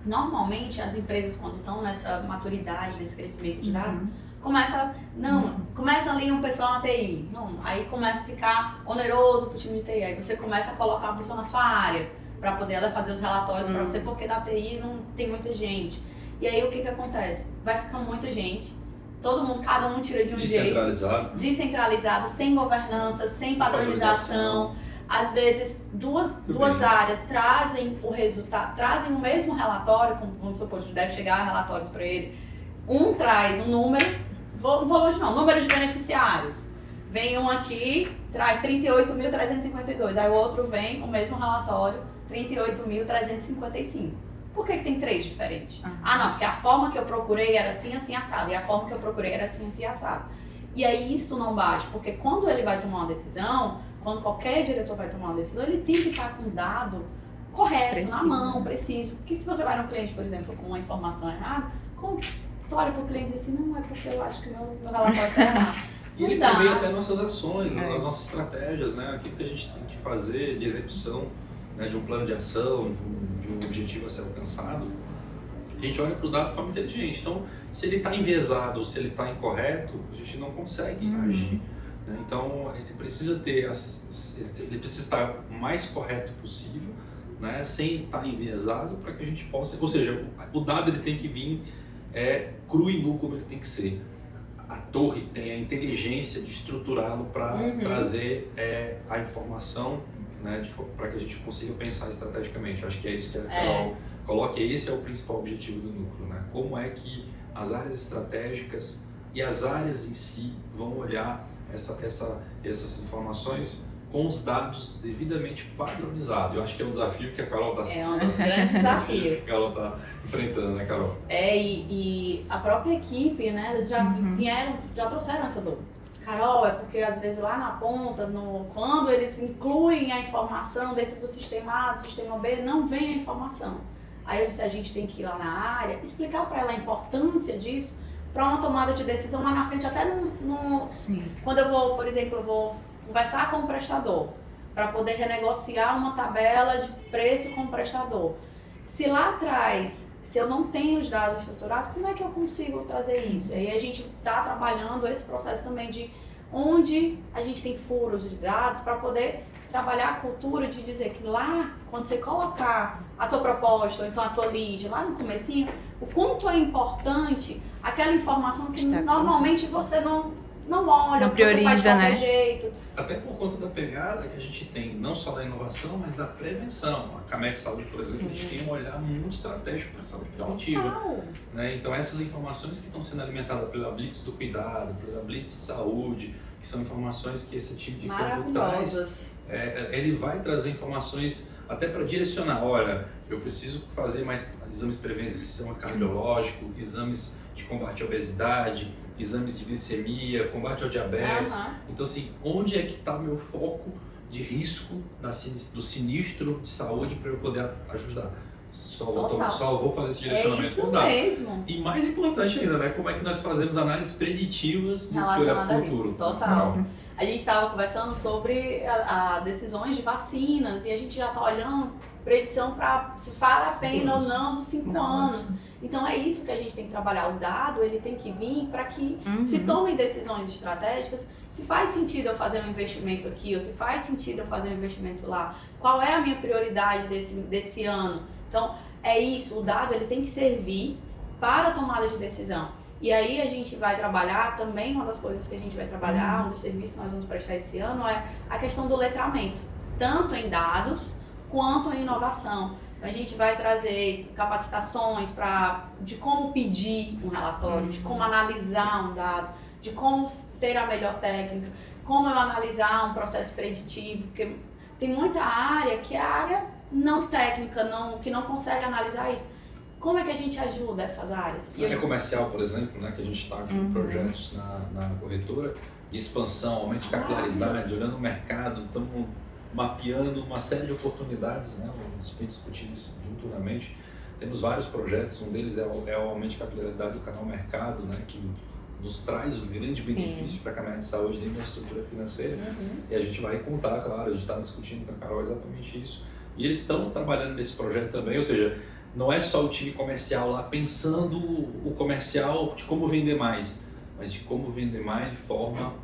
Normalmente as empresas, quando estão nessa maturidade, nesse crescimento de dados, começa ali um pessoal na TI. Não, aí começa a ficar oneroso pro time de TI. Aí você começa a colocar uma pessoa na sua área para poder ela fazer os relatórios para você, porque na TI não tem muita gente. E aí o que acontece? Vai ficando muita gente, todo mundo, cada um tira de um jeito. Descentralizado, sem governança, sem padronização. Às vezes duas áreas trazem o resultado, trazem o mesmo relatório, como vamos supor, deve chegar relatórios para ele. Um traz um número, não vou longe não, número de beneficiários. Vem um aqui, traz 38.352, aí o outro vem, o mesmo relatório, 38.355. Por que tem 3 diferentes? Não, porque a forma que eu procurei era assim, assim, assado, e a forma que eu procurei era assim, assim, assado. E aí isso não bate, porque quando ele vai tomar uma decisão, quando qualquer diretor vai tomar uma decisão, ele tem que estar com o dado correto, preciso, na mão, preciso. Porque se você vai no cliente, por exemplo, com uma informação errada, como que tu olha para o cliente e diz assim, não, é porque eu acho que meu relatório está errado. E ele também até nossas ações, as nossas estratégias, né? Aquilo que a gente tem que fazer de execução, né? De um plano de ação, de um objetivo a ser alcançado. A gente olha para o dado de forma inteligente. Então, se ele está enviesado ou se ele está incorreto, a gente não consegue agir. Né? Então, ele precisa ele precisa estar o mais correto possível, né? Sem estar enviesado, para que a gente possa... Ou seja, o dado ele tem que vir cru e nu como ele tem que ser. A torre tem a inteligência de estruturá-lo para trazer a informação, né, para que a gente consiga pensar estrategicamente. Eu acho que é isso que a Carol coloca, e esse é o principal objetivo do núcleo, né? Como é que as áreas estratégicas e as áreas em si vão olhar essas informações com os dados devidamente padronizados. Eu acho que é um desafio que a Carol está... É um dos grandes desafios que a Carol está enfrentando, né, Carol? E a própria equipe, né, eles já já trouxeram essa dor. Carol, é porque às vezes lá na ponta, quando eles incluem a informação dentro do sistema A, do sistema B, não vem a informação. Aí eu disse, a gente tem que ir lá na área, explicar para ela a importância disso, para uma tomada de decisão lá na frente, até quando eu vou, por exemplo, eu vou conversar com o prestador, para poder renegociar uma tabela de preço com o prestador. Se lá atrás, se eu não tenho os dados estruturados, como é que eu consigo trazer isso? E aí a gente está trabalhando esse processo também de onde a gente tem furos de dados para poder trabalhar a cultura de dizer que lá, quando você colocar a tua proposta, ou então a tua lead, lá no comecinho, o quanto é importante aquela informação que normalmente você não olha, não prioriza, você faz de qualquer né? jeito. Até por conta da pegada que a gente tem, não só da inovação, mas da prevenção. A Camed Saúde, por exemplo, a gente tem um olhar muito estratégico para a saúde preventiva. Né? Então, essas informações que estão sendo alimentadas pela Blitz do Cuidado, pela Blitz Saúde, que são informações que esse time de campo traz, ele vai trazer informações até para direcionar. Olha, eu preciso fazer mais exames de prevenção cardiológico, exames de combate à obesidade, exames de glicemia, combate ao diabetes. Então, assim, onde é que está meu foco de risco do sinistro de saúde para eu poder ajudar? Só vou fazer esse direcionamento com dados. Mesmo. E mais importante ainda, né? Como é que nós fazemos análises preditivas do que olhar para o futuro. Total. A gente estava conversando sobre decisões de vacinas e a gente já está olhando predição para se vale a pena ou não dos 5 anos. Então é isso que a gente tem que trabalhar. O dado ele tem que vir para que se tomem decisões estratégicas. Se faz sentido eu fazer um investimento aqui ou se faz sentido eu fazer um investimento lá. Qual é a minha prioridade desse ano? Então é isso. O dado ele tem que servir para a tomada de decisão. E aí a gente vai trabalhar também, uma das coisas que a gente vai trabalhar, um dos serviços que nós vamos prestar esse ano é a questão do letramento. Tanto em dados quanto em inovação. A gente vai trazer capacitações de como pedir um relatório, de como analisar um dado, de como ter a melhor técnica, como eu analisar um processo preditivo, porque tem muita área que é a área não técnica, que não consegue analisar isso. Como é que a gente ajuda essas áreas? Na área comercial, por exemplo, né, que a gente está com projetos na corretora de expansão, aumento de capilaridade, olhando o mercado, estamos mapeando uma série de oportunidades, né? A gente tem discutido isso junturamente. Temos vários projetos, um deles é o aumento de capilaridade do canal mercado, né? Que nos traz um grande benefício para a Camed Saúde dentro da estrutura financeira. E a gente vai contar, claro, a gente está discutindo com a Carol exatamente isso. E eles estão trabalhando nesse projeto também, ou seja, não é só o time comercial lá pensando o comercial de como vender mais. mas de como vender mais de forma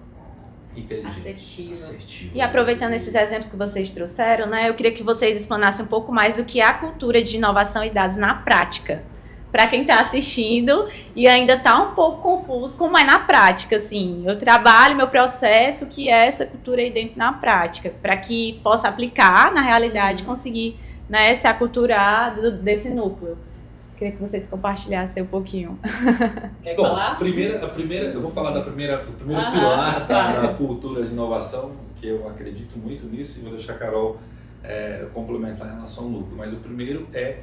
inteligente, Assertiva. E aproveitando esses exemplos que vocês trouxeram, né, eu queria que vocês explanassem um pouco mais o que é a cultura de inovação e dados na prática. Para quem está assistindo e ainda está um pouco confuso, como é na prática, assim, eu trabalho meu processo, o que é essa cultura aí dentro na prática, para que possa aplicar na realidade, conseguir, né, se aculturar desse núcleo. Queria que vocês compartilhassem um pouquinho. Quer Bom, falar? a primeira, eu vou falar do primeiro pilar da cultura de inovação, que eu acredito muito nisso, e vou deixar a Carol complementar em relação ao núcleo. Mas o primeiro é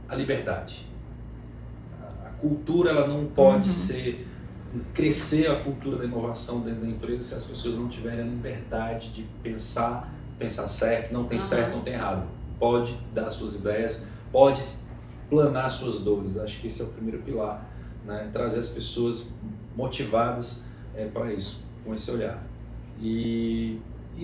a liberdade. A cultura, ela não pode crescer a cultura da inovação dentro da empresa se as pessoas não tiverem a liberdade de pensar certo, não tem certo, não tem errado. Pode dar suas ideias, pode planar suas dores. Acho que esse é o primeiro pilar, né? Trazer as pessoas motivadas para isso, com esse olhar. E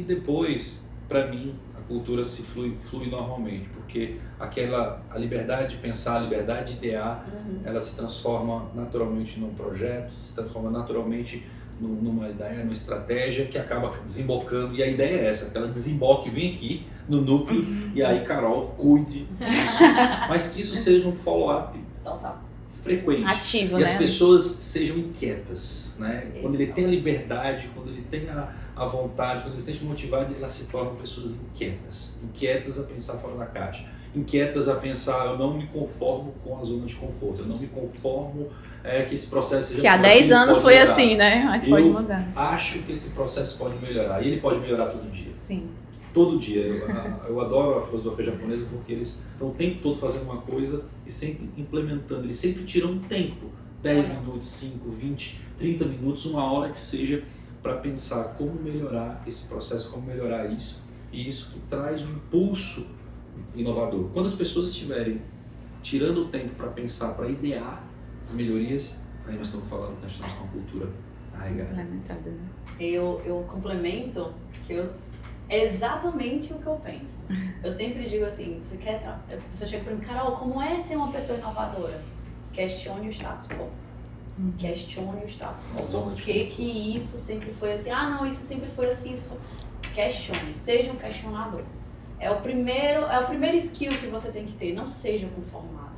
depois, para mim, a cultura se flui normalmente, porque a liberdade de pensar, a liberdade de idear, ela se transforma naturalmente num projeto, se transforma naturalmente numa ideia, numa estratégia que acaba desembocando. E a ideia é essa, que ela desemboque bem aqui no núcleo e aí Carol cuide disso, mas que isso seja um follow-up frequente, Ativo, e né? as pessoas sejam inquietas, né? Quando ele tem a liberdade, quando ele tem a vontade, quando ele se sente motivado, elas se tornam pessoas inquietas a pensar fora da caixa, inquietas a pensar, eu não me conformo com a zona de conforto, eu não me conformo que esse processo seja Que há 10 anos foi assim, né? Mas pode mudar. Acho que esse processo pode melhorar, e ele pode melhorar todo dia. Sim. Todo dia. Eu adoro a filosofia japonesa porque eles estão o tempo todo fazendo uma coisa e sempre implementando. Eles sempre tiram um tempo, 10 minutos, 5, 20, 30 minutos, uma hora que seja, para pensar como melhorar esse processo, como melhorar isso. E isso que traz um impulso inovador. Quando as pessoas estiverem tirando o tempo para pensar, para idear as melhorias, aí nós estamos falando que nós estamos com a cultura arraigada. Implementada, né? Eu complemento que é exatamente o que eu penso. Eu sempre digo assim, você chega para mim, Carol, como é ser uma pessoa inovadora? Questione o status quo. Questione o status quo. Por que isso sempre foi assim? Ah, não, isso sempre foi assim. Isso foi... Questione, seja um questionador. É o primeiro skill que você tem que ter, não seja conformado.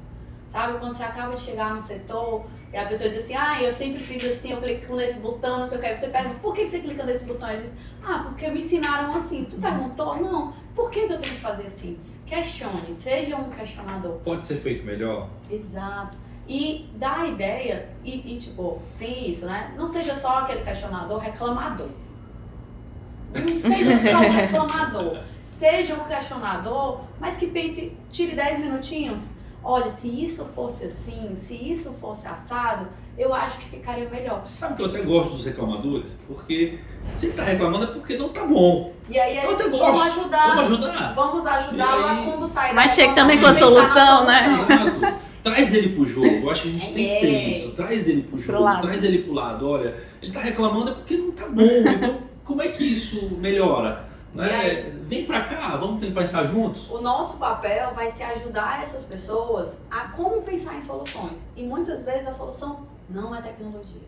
Sabe, quando você acaba de chegar no setor e a pessoa diz assim, eu sempre fiz assim, eu clico nesse botão, não sei o que, você pergunta, por que você clica nesse botão? Ele diz, porque me ensinaram assim. Tu perguntou? Não. Por que eu tenho que fazer assim? Questione, seja um questionador. Pode ser feito melhor? Exato. E dá a ideia, tipo, tem isso, né? Não seja só aquele questionador reclamador. Não seja só um reclamador. Seja um questionador, mas que pense, tire 10 minutinhos. Olha, se isso fosse assim, se isso fosse assado, eu acho que ficaria melhor. Você sabe que eu até gosto dos reclamadores? Porque se ele está reclamando é porque não está bom. E aí vamos ajudar. Vamos ajudar a como sair. Mas chega também com a solução, né? Exato. Traz ele pro jogo. Eu acho que a gente tem que ter isso. Traz ele pro jogo, traz ele pro lado. Olha, ele está reclamando é porque não está bom. Então, como é que isso melhora? Né? Vem pra cá, vamos tentar pensar juntos. O nosso papel vai ser ajudar essas pessoas a como pensar em soluções. E muitas vezes a solução não é tecnologia.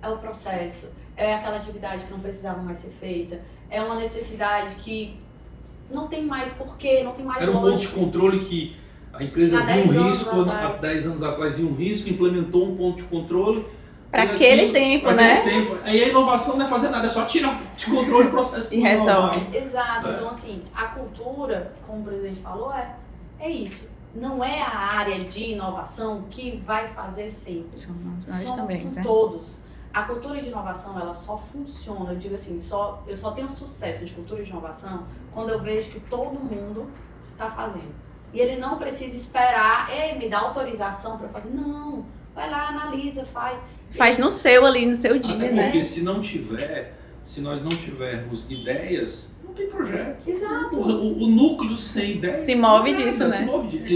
É o processo, é aquela atividade que não precisava mais ser feita, é uma necessidade que não tem mais porquê, não tem mais lógica. Era um ponto de controle que a empresa viu um risco, há 10 anos atrás viu um risco, implementou um ponto de controle. Para aquele tempo, né? Aí a inovação não é fazer nada, é só tirar o ponto de controle do processo e resolve. Exato, então assim, a cultura, como o presidente falou, é isso. Não é a área de inovação que vai fazer sempre. São todos. A cultura de inovação, ela só funciona, eu digo assim, eu só tenho sucesso de cultura de inovação quando eu vejo que todo mundo está fazendo. E ele não precisa esperar, me dá autorização para fazer. Não, vai lá, analisa, faz. Faz no seu ali, no seu dia, porque né? Porque se nós não tivermos ideias, não tem projeto. Exato. O núcleo sem ideias se move disso, né?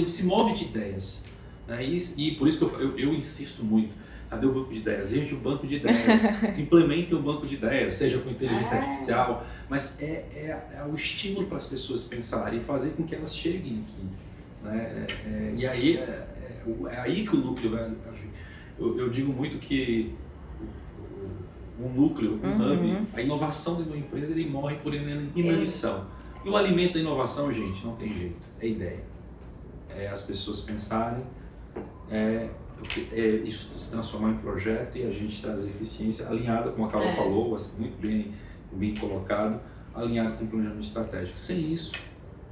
Se move de ideias. Né? E por isso que eu insisto muito. Cadê o banco de ideias? Gente, o banco de ideias. Implementem o banco de ideias, seja com inteligência artificial, mas é o estímulo para as pessoas pensarem e fazer com que elas cheguem aqui. Né? E aí é aí que o núcleo vai agir. Eu digo muito que um núcleo, um hub, a inovação dentro de uma empresa, ele morre por inanição. E o alimento da inovação, gente, não tem jeito, é ideia. É as pessoas pensarem, isso se transformar em projeto e a gente trazer eficiência alinhada, como a Carol falou, assim, muito bem colocado, alinhado com o planejamento estratégico. Sem isso,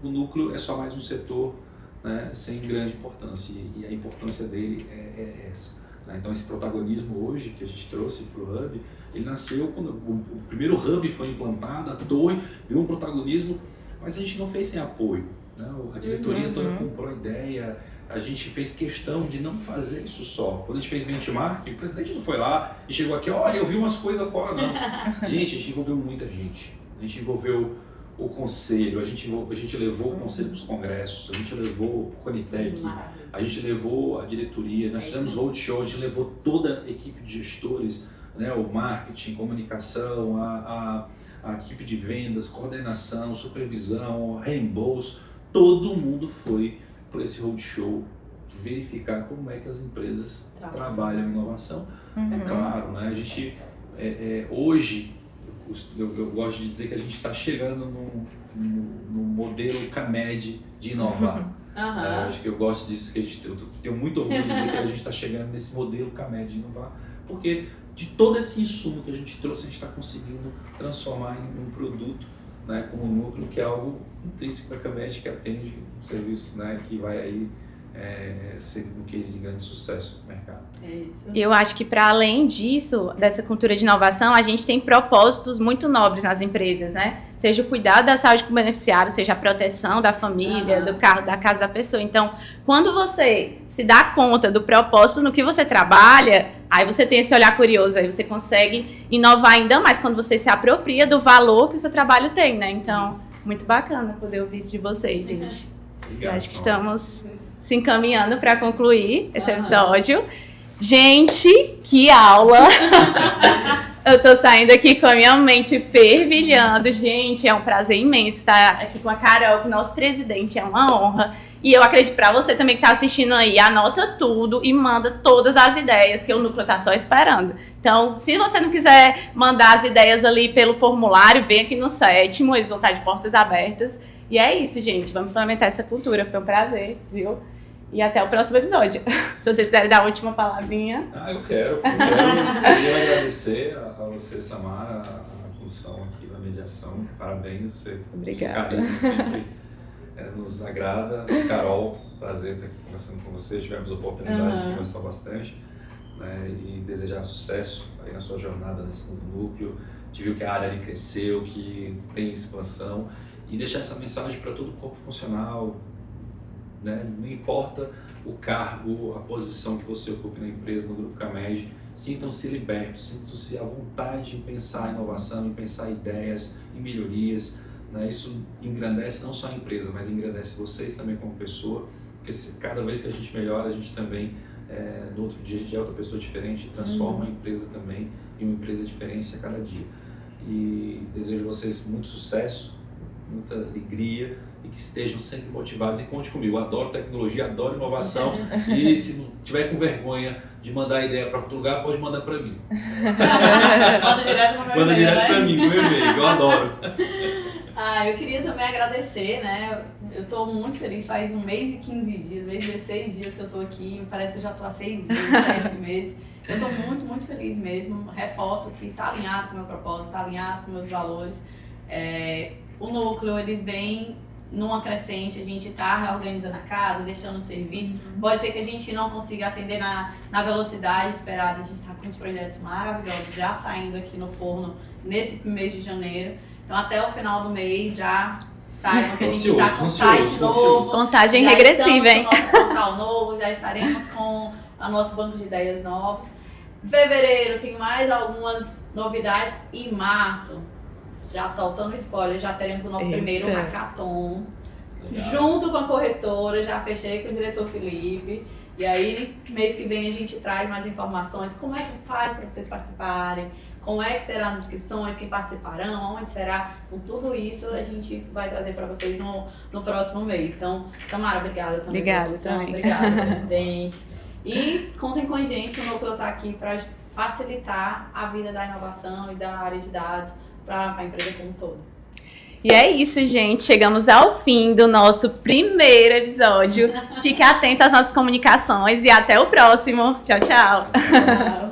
o núcleo é só mais um setor, né, sem grande importância, e a importância dele é essa. Né? Então esse protagonismo hoje que a gente trouxe para o Hub, ele nasceu quando o primeiro Hub foi implantado, a torre virou um protagonismo, mas a gente não fez sem apoio. Né? A diretoria toda comprou a ideia, a gente fez questão de não fazer isso só. Quando a gente fez benchmark, o presidente não foi lá e chegou aqui, olha, eu vi umas coisas fora, não. Gente, a gente envolveu muita gente. A gente envolveu o conselho, a gente levou o conselho para os congressos, a gente levou o Conitec, a gente levou a diretoria, nós fizemos roadshow, a gente levou toda a equipe de gestores, né, o marketing, comunicação, a equipe de vendas, coordenação, supervisão, reembolso, todo mundo foi para esse roadshow verificar como é que as empresas trabalham em inovação. É claro, né, a gente hoje, eu gosto de dizer que a gente está chegando no modelo CAMED de inovar. Acho que eu gosto disso, que eu tenho muito orgulho de dizer que a gente está chegando nesse modelo CAMED de inovar, porque de todo esse insumo que a gente trouxe, a gente está conseguindo transformar em um produto, né, como um núcleo, que é algo intrínseco da CAMED, que atende um serviço, né, que vai aí ser um case de grande sucesso no mercado. Eu acho que para além disso, dessa cultura de inovação, a gente tem propósitos muito nobres nas empresas, né? Seja o cuidado da saúde com o beneficiário, seja a proteção da família, do carro, da casa da pessoa. Então, quando você se dá conta do propósito no que você trabalha, aí você tem esse olhar curioso, aí você consegue inovar ainda mais quando você se apropria do valor que o seu trabalho tem, né? Então, muito bacana poder ouvir isso de vocês, gente. Obrigado, acho que estamos se encaminhando para concluir esse episódio. Gente, que aula! Eu tô saindo aqui com a minha mente fervilhando. Gente, é um prazer imenso estar aqui com a Carol, com o nosso presidente, é uma honra. E eu acredito para você também que tá assistindo aí, anota tudo e manda todas as ideias, que o núcleo tá só esperando. Então, se você não quiser mandar as ideias ali pelo formulário, vem aqui no 7º, eles vão estar de portas abertas. E é isso, gente, vamos implementar essa cultura, foi um prazer, viu? E até o próximo episódio. Se vocês quiserem dar a última palavrinha. Eu quero agradecer a você, Samara, a função aqui na mediação. Parabéns, seu carisma sempre nos agrada. Carol, prazer estar aqui conversando com você. Tivemos a oportunidade de conversar bastante, né, e desejar sucesso aí na sua jornada nesse novo núcleo. A gente viu que a área ali cresceu, que tem expansão, e deixar essa mensagem para todo o corpo funcional. Né? Não importa o cargo, a posição que você ocupe na empresa, no Grupo CAMED, sintam-se libertos, sintam-se à vontade em pensar em inovação, em pensar em ideias, em melhorias. Né? Isso engrandece não só a empresa, mas engrandece vocês também como pessoa, porque cada vez que a gente melhora, a gente também, no outro dia, a gente é outra pessoa diferente, transforma a empresa também em uma empresa diferente a cada dia. E desejo a vocês muito sucesso, muita alegria, e que estejam sempre motivados. E conte comigo, eu adoro tecnologia, adoro inovação, e se não tiver com vergonha de mandar ideia para outro lugar, pode mandar para mim. Manda direto para mim, meu e-mail, eu adoro. Eu queria também agradecer, né? Eu estou muito feliz, faz 1 mês e 15 dias, 1 mês e 16 dias que eu estou aqui, parece que eu já estou há 6 meses, 7 meses. Eu estou muito, muito feliz mesmo, reforço que está alinhado com o meu propósito, está alinhado com meus valores. O núcleo, ele vem numa crescente, a gente está reorganizando a casa, deixando o serviço. Pode ser que a gente não consiga atender na velocidade esperada, a gente está com uns projetos maravilhosos já saindo aqui no forno nesse mês de janeiro. Então até o final do mês já saibam que a gente está com site novo. Contagem regressiva, hein? Já estamos com o nosso portal novo, já estaremos com o nosso banco de ideias novos. Fevereiro tem mais algumas novidades e março, já soltando spoiler, já teremos o nosso primeiro hackathon. Legal. Junto com a corretora, já fechei com o diretor Felipe. E aí, mês que vem a gente traz mais informações, como é que faz para vocês participarem, como é que serão as inscrições, quem participarão, onde será. Com tudo isso a gente vai trazer para vocês no próximo mês. Então, Samara, obrigada também. Obrigada também. Obrigada, presidente. E contem com a gente, o Núcleo está aqui para facilitar a vida da inovação e da área de dados para a empresa como um todo. E é isso, gente. Chegamos ao fim do nosso primeiro episódio. Fique atento às nossas comunicações e até o próximo. Tchau, tchau. Tchau.